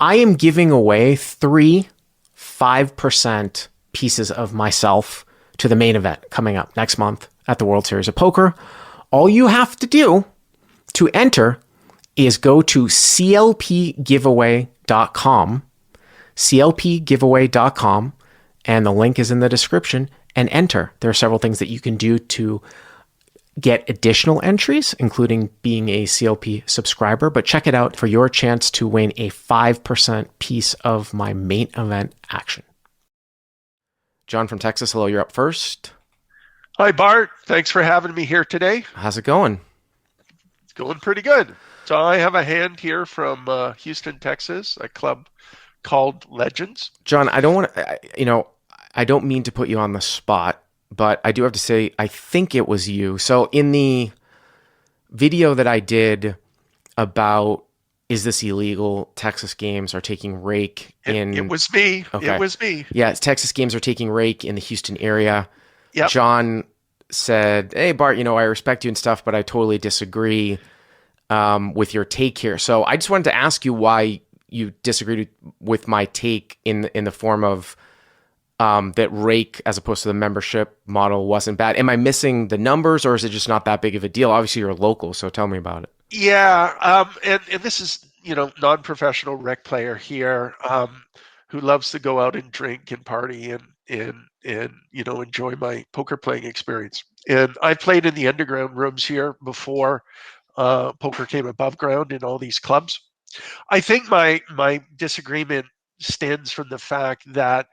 I am giving away 3 5% pieces of myself to the main event coming up next month at the World Series of Poker. All you have to do to enter is go to clpgiveaway.com, clpgiveaway.com, and the link is in the description, and enter. There are several things that you can do to get additional entries, including being a CLP subscriber, but check it out for your chance to win a 5% piece of my main event action. John from Texas, hello, you're up first. Hi, Bart. Thanks for having me here today. How's it going? It's going pretty good. So I have a hand here from Houston, Texas, a club called Legends. John, I don't want to, I don't mean to put you on the spot, but I do have to say, I think it was you. So in the video that I did about, is this illegal? Texas Games are taking rake in... It was me. Okay. It was me. Yeah, Texas Games are taking rake in the Houston area. Yep. John said, hey, Bart, I respect you and stuff, but I totally disagree with your take here. So I just wanted to ask you why you disagreed with my take in the form of that rake as opposed to the membership model wasn't bad. Am I missing the numbers, or is it just not that big of a deal? Obviously, you're local, so tell me about it. Yeah, and this is, non-professional rec player here who loves to go out and drink and party and enjoy my poker playing experience. And I played in the underground rooms here before poker came above ground in all these clubs. I think my disagreement stems from the fact that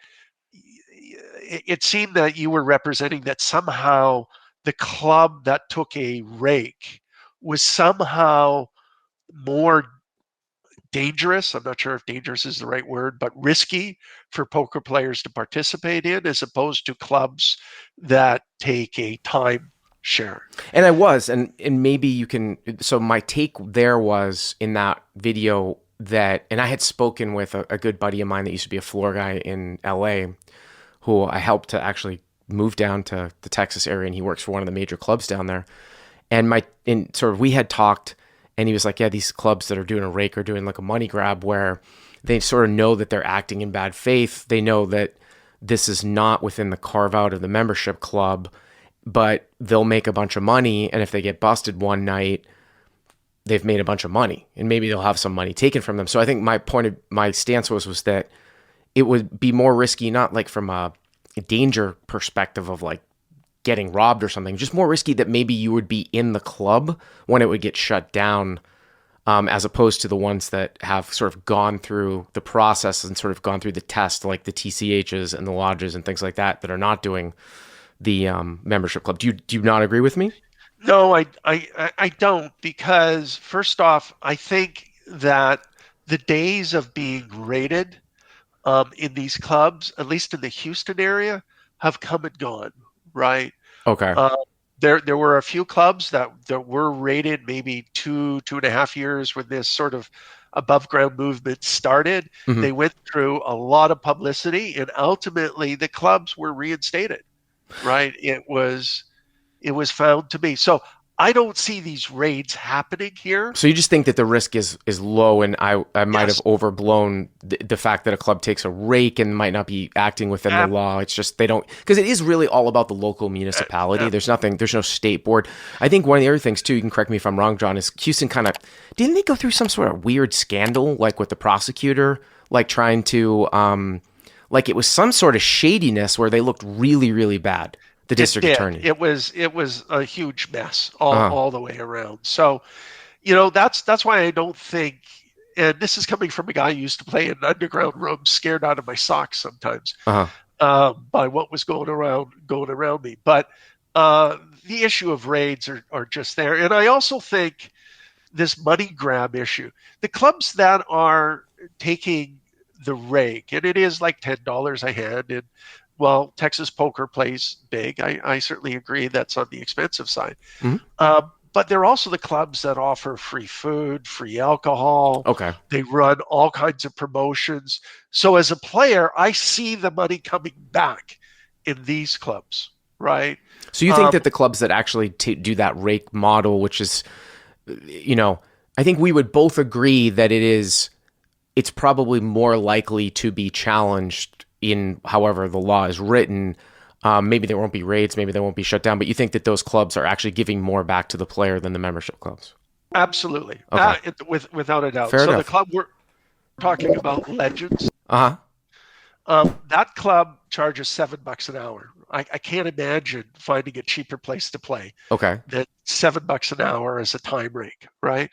it seemed that you were representing that somehow the club that took a rake was somehow more dangerous. I'm not sure if dangerous is the right word, but risky for poker players to participate in, as opposed to clubs that take a time share. And I was, and maybe you can, so my take there was in that video that, and I had spoken with a good buddy of mine that used to be a floor guy in LA, who I helped to actually move down to the Texas area, and he works for one of the major clubs down there. And we had talked, and he was like, yeah, these clubs that are doing a rake are doing like a money grab where they sort of know that they're acting in bad faith. They know that this is not within the carve out of the membership club, but they'll make a bunch of money. And if they get busted one night, they've made a bunch of money, and maybe they'll have some money taken from them. So I think my stance was that it would be more risky, not like from a danger perspective of like getting robbed or something, just more risky that maybe you would be in the club when it would get shut down, as opposed to the ones that have sort of gone through the process and sort of gone through the test, like the TCHs and the lodges and things like that are not doing the membership club. Do you not agree with me? No, I don't, because first off, I think that the days of being rated in these clubs, at least in the Houston area, have come and gone, right? Okay. There were a few clubs that were rated maybe 2.5 years when this sort of above ground movement started. Mm-hmm. They went through a lot of publicity, and ultimately the clubs were reinstated, right? It was found to be. So I don't see these raids happening here. So you just think that the risk is low, and I might have overblown the fact that a club takes a rake and might not be acting within the law. It's just they don't, because it is really all about the local municipality. There's no state board. I think one of the other things too, you can correct me if I'm wrong, John, is Houston didn't they go through some sort of weird scandal, like with the prosecutor, like trying to, like it was some sort of shadiness where they looked really, really bad. The district attorney. It was a huge mess all the way around. So, that's why I don't think, and this is coming from a guy who used to play in underground rooms, scared out of my socks sometimes by what was going around me. But the issue of raids are just there. And I also think this money grab issue, the clubs that are taking the rake, and it is like $10 a hand, and well, Texas poker plays big. I certainly agree that's on the expensive side. Mm-hmm. But they're also the clubs that offer free food, free alcohol. Okay. They run all kinds of promotions. So as a player, I see the money coming back in these clubs, right? So you think that the clubs that actually do that rake model, which is, I think we would both agree that it is it's probably more likely to be challenged in however the law is written. Maybe there won't be raids, maybe they won't be shut down, but you think that those clubs are actually giving more back to the player than the membership clubs? Absolutely. Okay, Without a doubt. fair So the enough. club we're talking about, Legends, Uh-huh. that club charges $7 an hour. I can't imagine finding a cheaper place to play Okay. than $7 an hour as a time rake, right?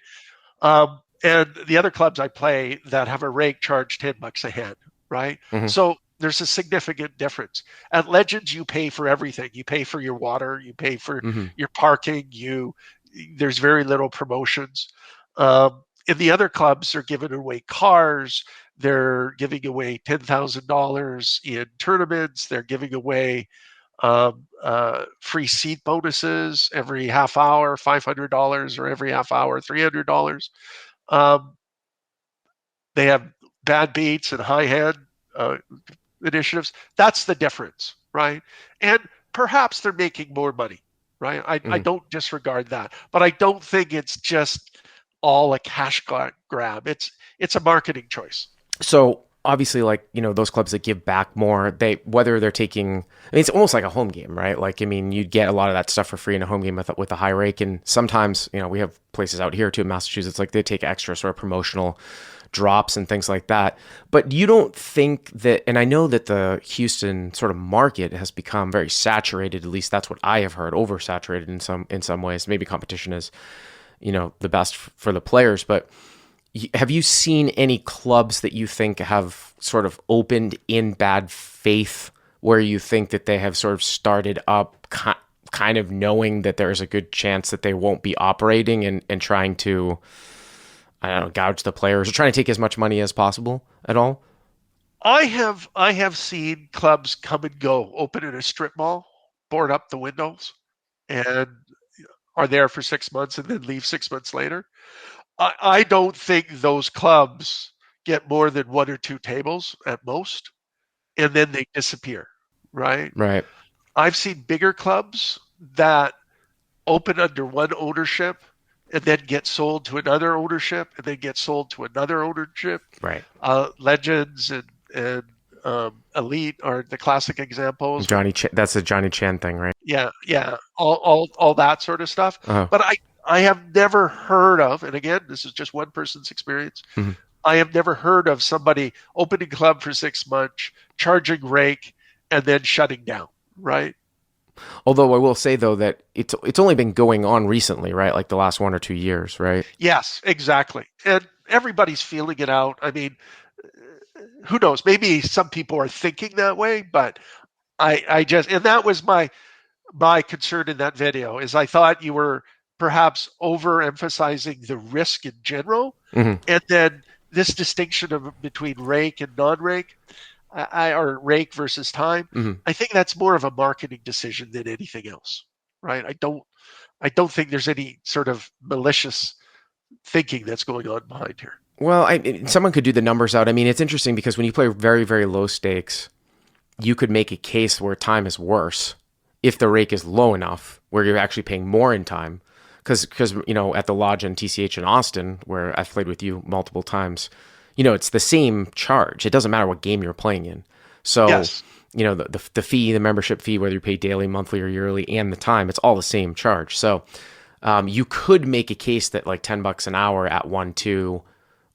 And the other clubs I play that have a rake charge $10 a head, right? Hmm. So there's a significant difference. At Legends, you pay for everything. You pay for your water, you pay for Hmm. your parking. There's very little promotions. In the other clubs, they're giving away cars. They're giving away $10,000 in tournaments. They're giving away free seat bonuses every half hour, $500, or every half hour, $300. Um, they have bad beats and high hand uh, initiatives. That's the difference, right? And perhaps they're making more money, right? I Hmm. don't disregard that, but I don't think it's just all a cash grab. It's a marketing choice. So obviously, like, those clubs that give back more, whether they're taking, I mean, it's almost like a home game, right? Like, I mean, you'd get a lot of that stuff for free in a home game with a high rake. And sometimes, we have places out here too in Massachusetts, like they take extra sort of promotional drops and things like that. But you don't think that, and I know that the Houston sort of market has become very saturated, at least that's what I have heard, oversaturated in some ways. Maybe competition is, the best for the players, but have you seen any clubs that you think have sort of opened in bad faith, where you think that they have sort of started up kind of knowing that there's a good chance that they won't be operating and trying to, I don't know, gouge the players or trying to take as much money as possible at all? I have seen clubs come and go, open in a strip mall, board up the windows, and are there for 6 months and then leave 6 months later. I don't think those clubs get more than one or two tables at most, and then they disappear, right? Right. I've seen bigger clubs that open under one ownership and then get sold to another ownership and then get sold to another ownership. Right. Legends and Elite are the classic examples. That's a Johnny Chan thing, right? Yeah, all that sort of stuff. Uh-huh. But I have never heard of, and again, this is just one person's experience. Mhm. I have never heard of somebody opening club for 6 months, charging rake, and then shutting down. Right? Although I will say though that it's only been going on recently, right? Like the last 1 or 2 years, right? Yes, exactly. And everybody's feeling it out. I mean, who knows? Maybe some people are thinking that way, but I just, and that was my concern in that video, is I thought you were perhaps overemphasizing the risk in general, Hmm. and then this distinction between rake and non-rake, or rake versus time. Hmm. I think that's more of a marketing decision than anything else, right? I don't think there's any sort of malicious thinking that's going on behind here. Well, someone could do the numbers out. I mean, it's interesting because when you play very, very low stakes, you could make a case where time is worse if the rake is low enough, where you're actually paying more in time. Because at the lodge and TCH in Austin, where I've played with you multiple times, it's the same charge. It doesn't matter what game you're playing in. So, Yes. the fee, the membership fee, whether you pay daily, monthly, or yearly, and the time, it's all the same charge. So, you could make a case that like $10 an hour at 1-2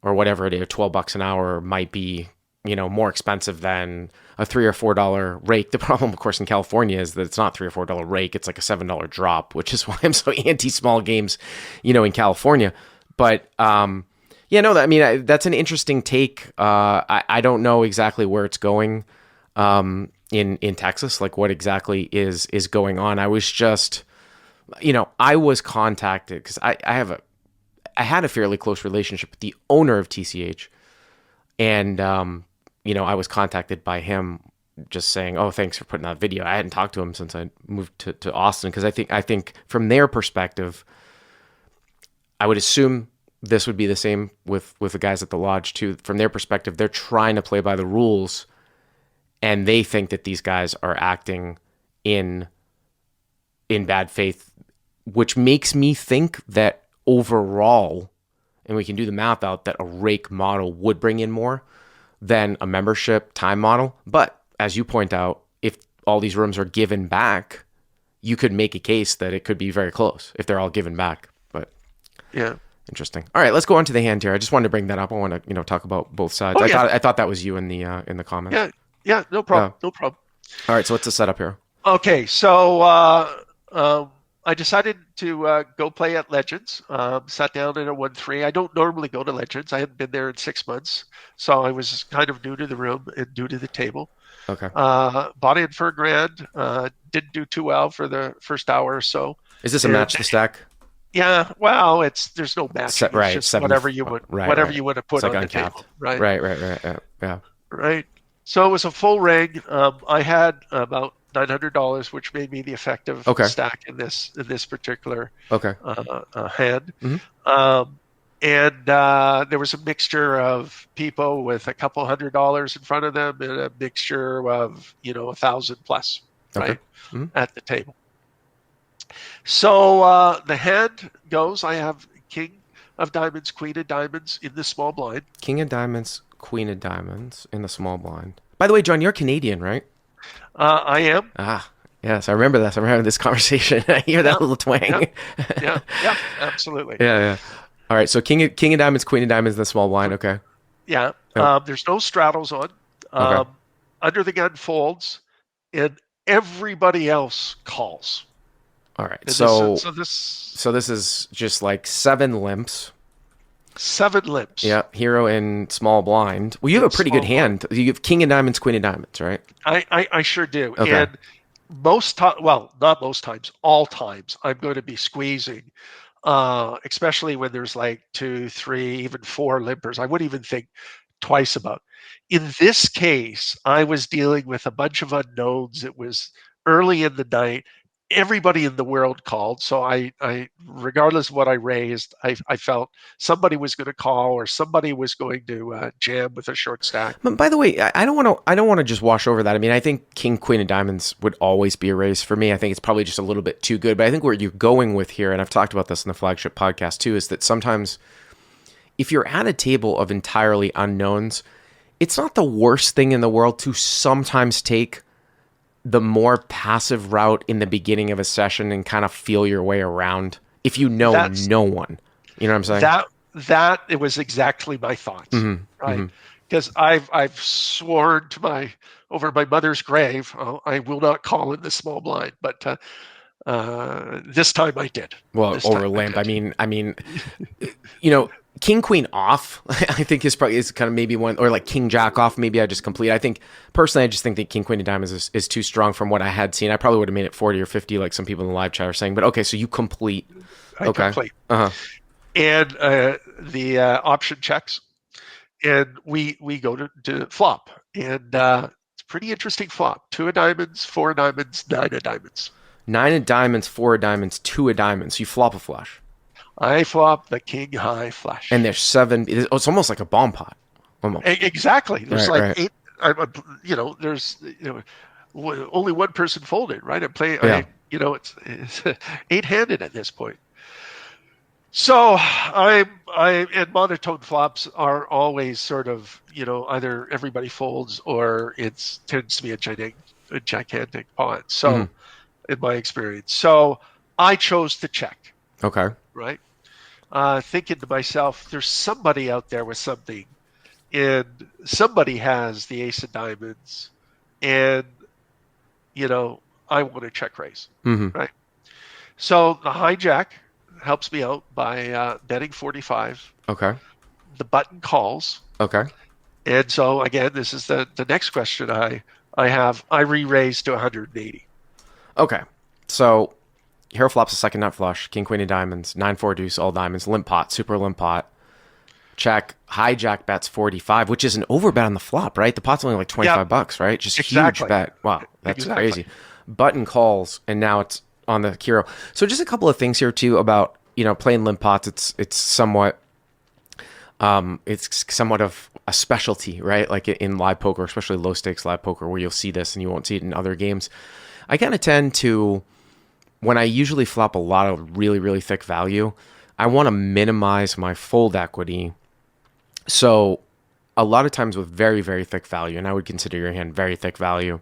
or whatever it is, $12 an hour might be, more expensive than a $3 or $4 rake. The problem, of course, in California is that it's not $3 or $4 rake. It's like a $7 drop, which is why I'm so anti small games, in California. But, yeah, no, I mean, that's an interesting take. I don't know exactly where it's going, in Texas, like what exactly is going on. I was just, I was contacted because I had a fairly close relationship with the owner of TCH, and I was contacted by him just saying, "Oh, thanks for putting that video." I hadn't talked to him since I moved to Austin because I think from their perspective, I would assume this would be the same with the guys at the lodge too. From their perspective, they're trying to play by the rules, and they think that these guys are acting in bad faith, which makes me think that overall, and we can do the math out that a rake model would bring in more than a membership time model. But as you point out, if all these rooms are given back, you could make a case that it could be very close if they're all given back. But Yeah. interesting. All right, let's go on to the hand here. I just wanted to bring that up. I want to, talk about both sides. Oh, yeah. I thought that was you in the comments. Yeah. Yeah. No problem. No problem. All right, so what's the setup here? Okay. So I decided to go play at Legends. Sat down in a 1-3. I don't normally go to Legends. I hadn't been there in 6 months, so I was kind of new to the room and new to the table. Okay. Bought in for $1,000. Didn't do too well for the first hour or so. Is this a match the stack? Yeah. Well, there's no match. Right. It's just whatever you would you would have put on the table. Right. Right. Yeah. Right. So it was a full ring. I had about $900, which made me the effective stack in this particular hand. Mm-hmm. And there was a mixture of people with a couple $100 in front of them, and a mixture of 1,000 plus, right, at the table. So the hand goes. I have King of Diamonds, Queen of Diamonds in the small blind. King of Diamonds, Queen of Diamonds in the small blind. By the way, John, you're Canadian, right? I am. Yes, I remember this. I remember this conversation. I hear that little twang. Yeah, absolutely. Yeah. All right, so King of Diamonds, Queen of Diamonds in the small blind. Okay. Yeah. There's no straddles on. Under the gun folds, and everybody else calls. All right. And So this is just like 7 limps. 7 limps. Yeah, hero in small blind. Well, you have a pretty good hand. You have King of Diamonds, Queen of Diamonds, right? I sure do. Okay. And not most times, all times, I'm going to be squeezing, especially when there's like 2, 3, even 4 limpers. I wouldn't even think twice about. In this case, I was dealing with a bunch of unknowns. It was early in the night. Everybody in the world called, so I regardless of what I raised, I felt somebody was going to call, or somebody was going to jam with a short stack. But by the way, I don't want to just wash over that. I mean, I think King, Queen of Diamonds would always be a raise for me. I think it's probably just a little bit too good. But I think where you're going with here, and I've talked about this in the flagship podcast too, is that sometimes if you're at a table of entirely unknowns, it's not the worst thing in the world to sometimes take the more passive route in the beginning of a session and kind of feel your way around if you know no one. You know what I'm saying? That it was exactly my thoughts, right? Because I've sworn to over my mother's grave, I will not call in the small blind, but this time I did. Well, over limp. I mean, King Queen off, I think is kind of maybe one, or like King Jack off. Maybe I just complete. I think personally, I just think that King Queen of Diamonds is too strong from what I had seen. I probably would have made it 40 or 50, like some people in the live chat are saying. But okay, so you complete. I complete. And the option checks, and we go to flop, and it's a pretty interesting flop. 2 of diamonds, 4 of diamonds, 9 of diamonds. 9 of diamonds, 4 of diamonds, 2 of diamonds. So you flop a flush. I flop the king high flush. And there's 7. It's almost like a bomb pot. Almost. Exactly. There's 8. There's only one person folded, right? I'm playing. Yeah. It's 8-handed at this point. So and monotone flops are always sort of either everybody folds or it tends to be a gigantic pot. So in my experience, so I chose to check. Okay. Right. Thinking to myself, there's somebody out there with something, and somebody has the ace of diamonds, and I want to check raise, right? So the hijack helps me out by betting 45. Okay. The button calls. Okay. And so again, this is the next question I have. I re-raise to 180. Okay. So hero flops a second nut flush, King Queen of Diamonds, 9-4 deuce, all diamonds, limp pot, super limp pot. Check. Hijack bets 45, which is an overbet on the flop, right? The pot's only like $25, right? Just exactly. Huge bet. Wow, that's crazy. Button calls, and now it's on the hero. So just a couple of things here too about playing limp pots. It's somewhat of a specialty, right? Like in live poker, especially low stakes live poker, where you'll see this and you won't see it in other games. I kind of tend to, when I usually flop a lot of really, really thick value, I want to minimize my fold equity. So a lot of times with very, very thick value, and I would consider your hand very thick value,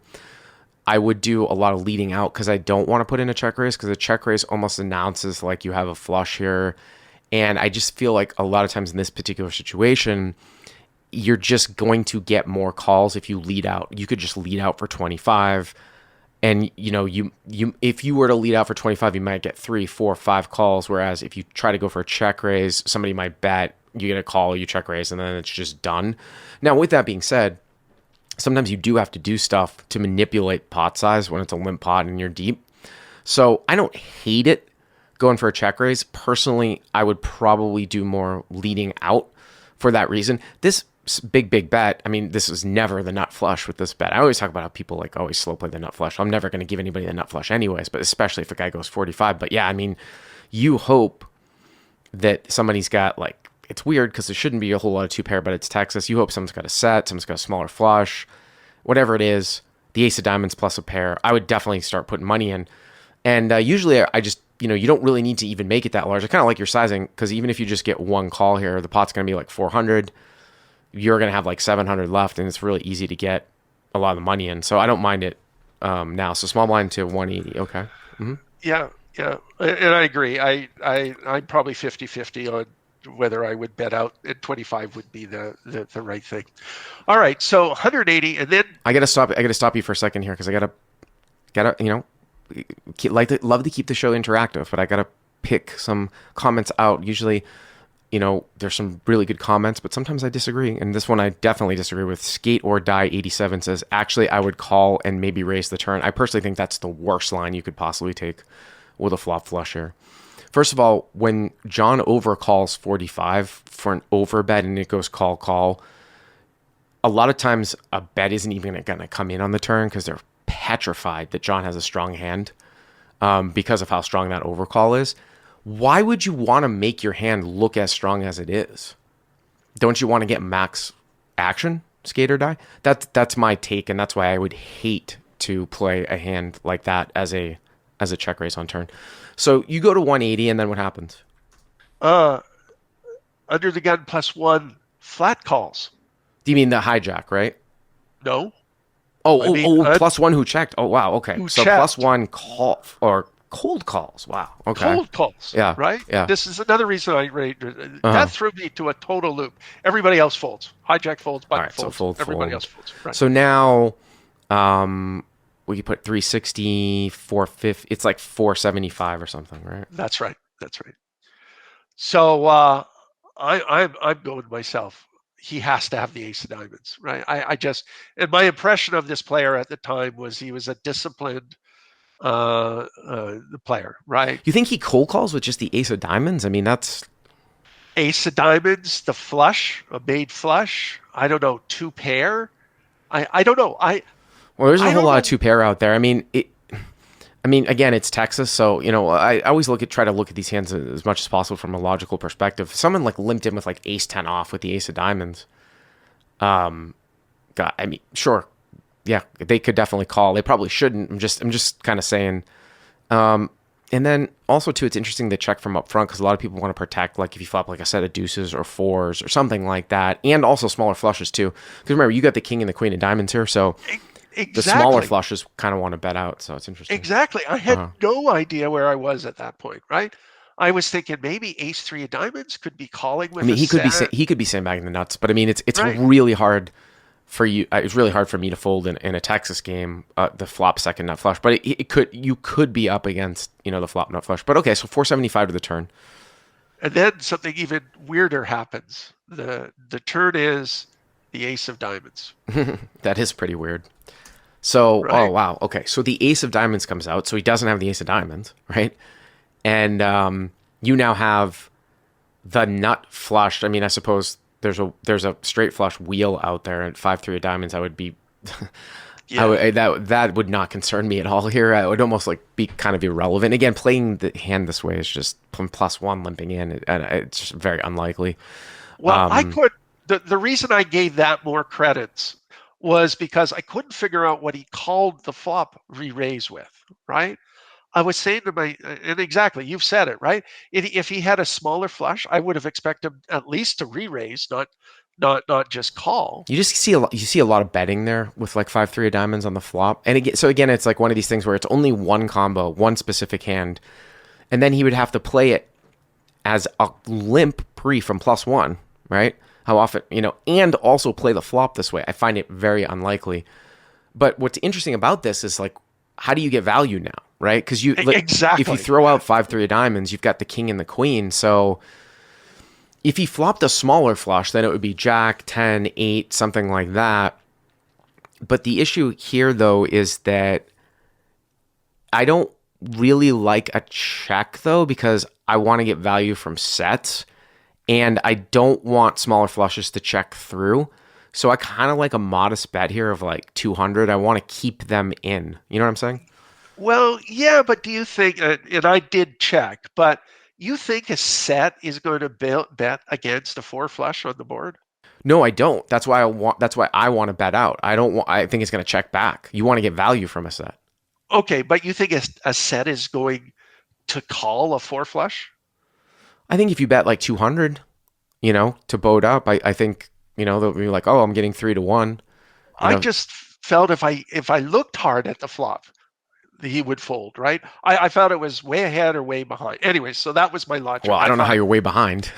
I would do a lot of leading out because I don't want to put in a check raise because a check raise almost announces like you have a flush here. And I just feel like a lot of times in this particular situation, you're just going to get more calls if you lead out. You could just lead out for 25. And you if you were to lead out for 25, you might get 3, 4, 5 calls. Whereas if you try to go for a check raise, somebody might bet, you get a call, you check raise, and then it's just done. Now, with that being said, sometimes you do have to do stuff to manipulate pot size when it's a limp pot and you're deep. So I don't hate it going for a check raise. Personally, I would probably do more leading out for that reason. This big bet, I mean, this is never the nut flush with this bet. I always talk about how people like always slow play the nut flush. I'm never going to give anybody the nut flush anyways, but especially if a guy goes 45. But yeah, I mean, you hope that somebody's got like, it's weird because there shouldn't be a whole lot of two pair, but it's Texas. You hope someone's got a set, someone's got a smaller flush, whatever it is, the ace of diamonds plus a pair. I would definitely start putting money in. And usually I just, you don't really need to even make it that large. I kind of like your sizing because even if you just get one call here, the pot's going to be like 400. You're going to have like 700 left, and it's really easy to get a lot of the money in. So I don't mind it now. So small blind to 180. Okay. Mm-hmm. Yeah, yeah. And I agree. I'm probably 50-50 on whether I would bet out, and 25 would be the right thing. All right. So 180, and then I got to stop you for a second here because I got to, love to keep the show interactive, but I got to pick some comments out. Usually, there's some really good comments, but sometimes I disagree. And this one I definitely disagree with. Skate or Die 87 says, actually, I would call and maybe raise the turn. I personally think that's the worst line you could possibly take with a flop flush here. First of all, when John overcalls 45 for an overbet and it goes call, a lot of times a bet isn't even going to come in on the turn because they're petrified that John has a strong hand because of how strong that overcall is. Why would you want to make your hand look as strong as it is? Don't you want to get max action, skate or die? That's my take, and that's why I would hate to play a hand like that as a check raise on turn. So you go to 180, and then what happens? Under the gun +1 flat calls. Do you mean the hijack, right? No. +1 who checked. Oh wow, okay. So checked. +1 call or cold calls. Wow. Okay. Cold calls. Yeah. Right? Yeah. This is another reason I rated. That threw me to a total loop. Everybody else folds. Hijack folds, button folds. So everybody else folds. Right. So now we could put 360, 450. It's like 475 or something, right? That's right. So I'm going myself. He has to have the ace of diamonds, right? And my impression of this player at the time was he was a disciplined the player, right? You think he cold calls with just the ace of diamonds? I mean, that's ace of diamonds, the flush, a made flush. I don't know, two pair. I don't know. Well, there's a whole lot of two pair out there. I mean, again, it's Texas, so I always try to look at these hands as much as possible from a logical perspective. Someone like limped in with like ace 10 off with the ace of diamonds. Sure. Yeah, they could definitely call. They probably shouldn't. I'm just kind of saying. And then also too, it's interesting to check from up front because a lot of people want to protect, like if you flop like a set of deuces or fours or something like that, and also smaller flushes too. Because remember, you got the king and the queen of diamonds here, so exactly. The smaller flushes kind of want to bet out. So it's interesting. Exactly. I had no idea where I was at that point. Right. I was thinking maybe ace 3 of diamonds could be calling with. He could be sandbagging the nuts, but I mean, it's right. really hard. For you, it's really hard for me to fold in a Texas game the flop second nut flush, but you could be up against the flop nut flush. But okay, so 475 to the turn, and then something even weirder happens. The turn is the ace of diamonds. That is pretty weird. So right. Oh wow, okay, so the ace of diamonds comes out, so he doesn't have the ace of diamonds, right? And you now have the nut flush. I mean, I suppose. There's a straight flush wheel out there at 5-3 of diamonds. I would be, yeah. That would not concern me at all here. I would almost like be kind of irrelevant. Again, playing the hand this way is just +1 limping in. It's just very unlikely. Well, I put the reason I gave that more credits was because I couldn't figure out what he called the flop re-raise with. Right? I was saying to my, and exactly, you've said it, right? If he had a smaller flush, I would have expected him at least to re-raise, not just call. You just see a lot, you see a lot of betting there with like 5-3 of diamonds on the flop. And again, so again, it's like one of these things where it's only one combo, one specific hand, and then he would have to play it as a limp pre from +1, right? How often, and also play the flop this way. I find it very unlikely. But what's interesting about this is like, how do you get value now, right? Because Exactly. if you throw out 5-3 of diamonds, you've got the king and the queen. So if he flopped a smaller flush, then it would be Jack, 10, 8, something like that. But the issue here, though, is that I don't really like a check, though, because I want to get value from sets, and I don't want smaller flushes to check through. So I kind of like a modest bet here of like 200. I want to keep them in. You know what I'm saying? Well, yeah, but do you think, and I did check, but you think a set is going to bet against a four flush on the board? No, I don't. That's why I want to bet out. I don't want. I think it's going to check back. You want to get value from a set. Okay, but you think a set is going to call a four flush? I think if you bet like 200, to boat up, I think, they'll be like, oh, I'm getting 3-1. I just felt if I looked hard at the flop, he would fold, right? I felt it was way ahead or way behind. Anyway, so that was my logic. Well, I don't know how you're way behind.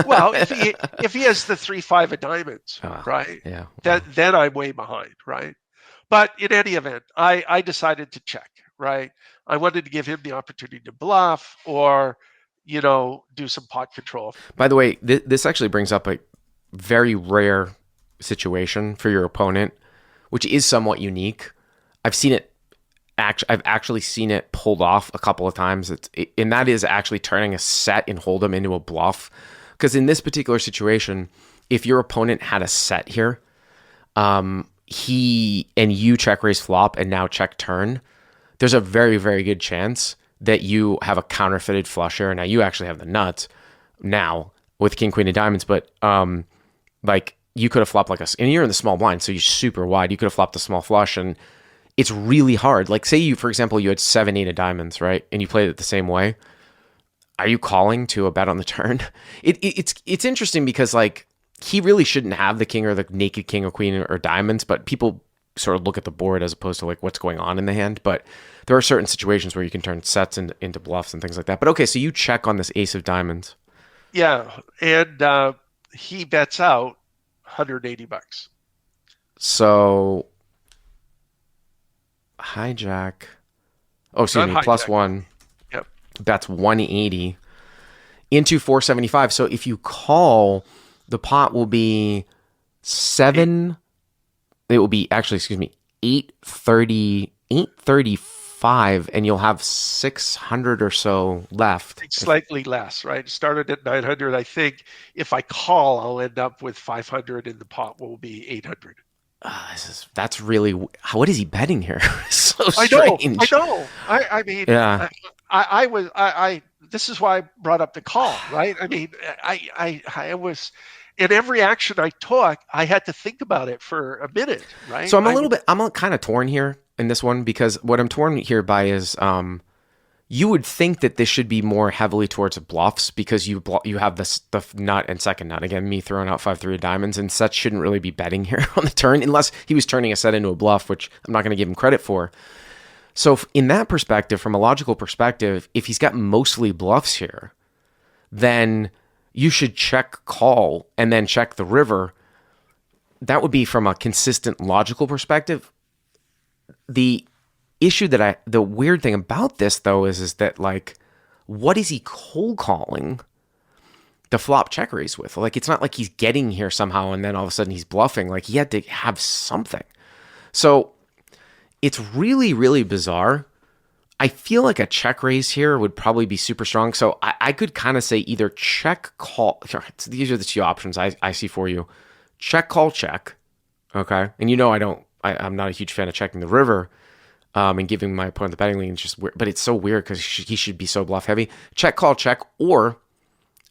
Well, if he has the 3-5 of diamonds, right? Yeah. Then I'm way behind, right? But in any event, I decided to check, right? I wanted to give him the opportunity to bluff or, do some pot control. By the way, this actually brings up a very rare situation for your opponent, which is somewhat unique. I've actually seen it pulled off a couple of times. And that is actually turning a set in hold'em into a bluff. Because in this particular situation, if your opponent had a set here, you check raise flop and now check turn, there's a very, very good chance that you have a counterfeited flush here. Now you actually have the nuts now with king, queen of diamonds, but like you could have flopped and you're in the small blind, so you're super wide. You could have flopped a small flush, and it's really hard. Like say for example, you had 7-8 of diamonds, right? And you played it the same way. Are you calling to a bet on the turn? It's interesting because like he really shouldn't have the king or the naked king or queen or diamonds, but people sort of look at the board as opposed to like what's going on in the hand. But there are certain situations where you can turn sets into bluffs and things like that. But okay, so you check on this ace of diamonds. Yeah, and he bets out $180. So hijack. Oh, excuse me, +1. Yep. Bets 180 into 475. So if you call, the pot will be 7. It will be actually, 835, and you'll have 600 or so left. Slightly less, right? It started at 900. I think if I call, I'll end up with 500, and the pot will be 800. That's really, what is he betting here? So strange. I know. I mean, yeah. This is why I brought up the call, right? I mean, I was, in every action I took, I had to think about it for a minute, right? So I'm kind of torn here in this one, because what I'm torn here by is, you would think that this should be more heavily towards bluffs because you have the nut and second nut. Again, me throwing out 5-3 of diamonds, and sets shouldn't really be betting here on the turn unless he was turning a set into a bluff, which I'm not going to give him credit for. So in that perspective, from a logical perspective, if he's got mostly bluffs here, then you should check call and then check the river. That would be from a consistent logical perspective. The weird thing about this though is that like, what is he cold calling the flop check raise with? Like, it's not like he's getting here somehow and then all of a sudden he's bluffing. Like, he had to have something. So it's really, really bizarre. I feel like a check raise here would probably be super strong. So I could kind of say either check, call. These are the two options I see for you. Check, call, check. Okay. And I'm not a huge fan of checking the river and giving my opponent the betting lead. It's just weird, but it's so weird because he should be so bluff heavy. Check, call, check. Or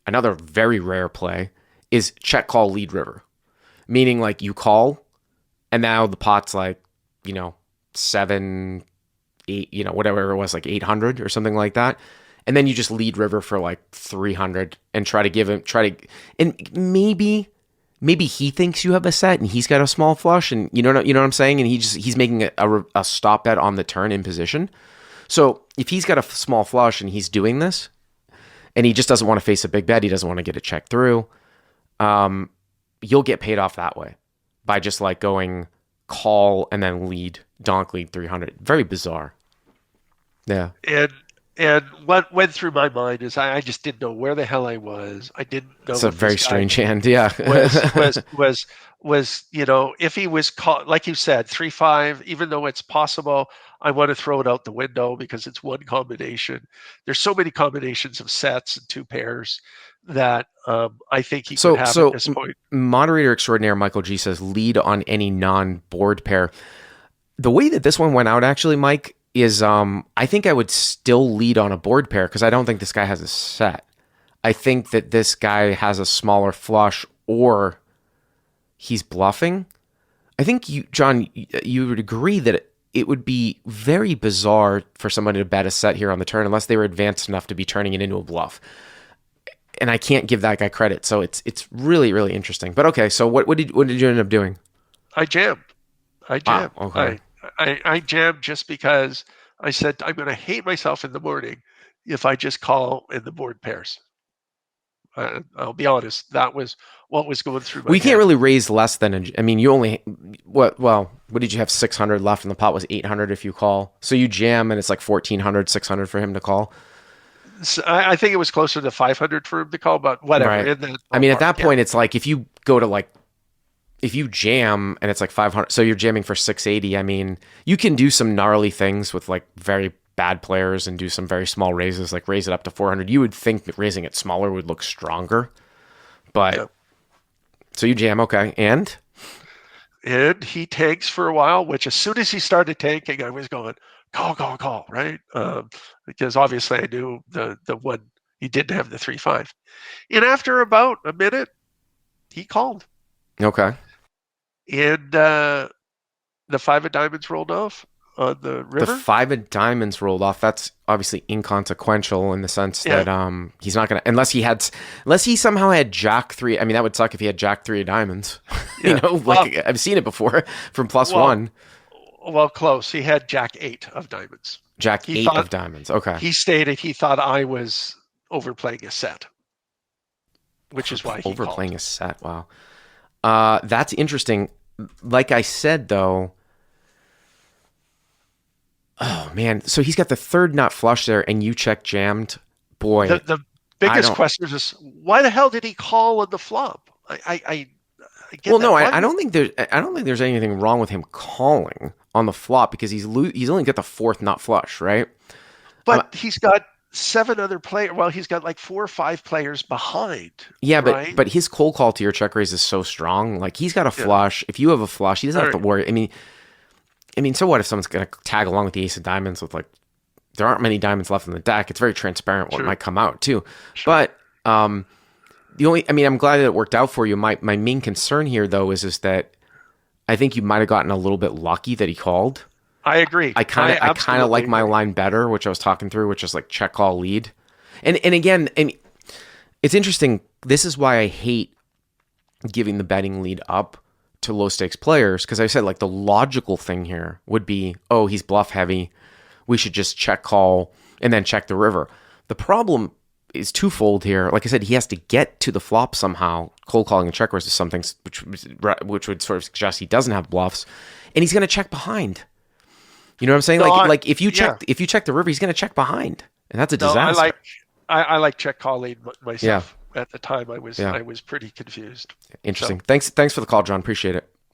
another very rare play is check, call, lead river. Meaning like you call and now the pot's like, 7, eight, whatever it was, like 800 or something like that. And then you just lead river for like 300 and and maybe he thinks you have a set and he's got a small flush, and you know what I'm saying? And he's making a stop bet on the turn in position. So if he's got a small flush and he's doing this and he just doesn't want to face a big bet, he doesn't want to get it checked through, you'll get paid off that way by just like going call and then donk lead 300. Very bizarre. Yeah. And what went through my mind is I just didn't know where the hell I was. I didn't know. It's a very strange hand. Yeah. was if he was caught, like you said, 3-5, even though it's possible, I want to throw it out the window because it's one combination. There's so many combinations of sets and two pairs that I think he could have at this point. Moderator extraordinaire Michael G says lead on any non-board pair. The way that this one went out, actually, Mike, is I think I would still lead on a board pair because I don't think this guy has a set. I think that this guy has a smaller flush or he's bluffing. I think John, you would agree that it would be very bizarre for somebody to bet a set here on the turn unless they were advanced enough to be turning it into a bluff. And I can't give that guy credit, so it's really, really interesting. But okay, so what did you end up doing? I jammed. Wow, okay. I jammed just because I said I'm going to hate myself in the morning if I just call in the board pairs. I'll be honest, that was what was going through my head. Can't really raise less than, you only, what did you have? 600 left and the pot was 800 if you call. So you jam and it's like 1,400, 600 for him to call. So I think it was closer to 500 for him to call, but whatever. Right. At that point, it's like if you go to if you jam and it's like 500, so you're jamming for 680. You can do some gnarly things with like very bad players and do some very small raises, like raise it up to 400. You would think that raising it smaller would look stronger, but so you jam, okay, and he tanks for a while. Which as soon as he started tanking, I was going call, right? Because obviously I knew the one he didn't have the 3-5, and after about a minute, he called. Okay. And the 5 of diamonds rolled off on the river. The 5 of diamonds rolled off. That's obviously inconsequential in the sense that he's not gonna unless he somehow had Jack 3. That would suck if he had Jack 3 of diamonds. Yeah. I've seen it before from +1. Well, close. He had Jack 8 of diamonds. Jack 8 of diamonds. Okay. He stated he thought I was overplaying a set, which is why he overplaying called. A set. Wow. That's interesting. Like I said, though, oh man, so he's got the third nut flush there, and you check jammed. Boy, the biggest question is why the hell did he call on the flop? I get I don't think there's anything wrong with him calling on the flop because he's only got the fourth nut flush, right? But he's got 7 other players. Well, he's got like 4 or 5 players behind. Yeah, right? but his cold call to your check raise is so strong. Like he's got a flush. If you have a flush, he doesn't have to worry. So what if someone's gonna tag along with the ace of diamonds with like there aren't many diamonds left in the deck? It's very transparent what might come out too. Sure. But I'm glad that it worked out for you. My main concern here though is that I think you might have gotten a little bit lucky that he called. I agree. I kind of like my line better, which I was talking through, which is like check call lead. And again, it's interesting. This is why I hate giving the betting lead up to low stakes players, because I said like the logical thing here would be, oh, he's bluff heavy. We should just check call and then check the river. The problem is twofold here. Like I said, he has to get to the flop somehow. Cold calling and check raise is something which would sort of suggest he doesn't have bluffs, and he's going to check behind. You know what I'm saying? No, if you check the river, he's going to check behind, and that's a disaster. I like check call lead myself. At the time, I was pretty confused. Interesting. So. Thanks for the call, John. Appreciate it.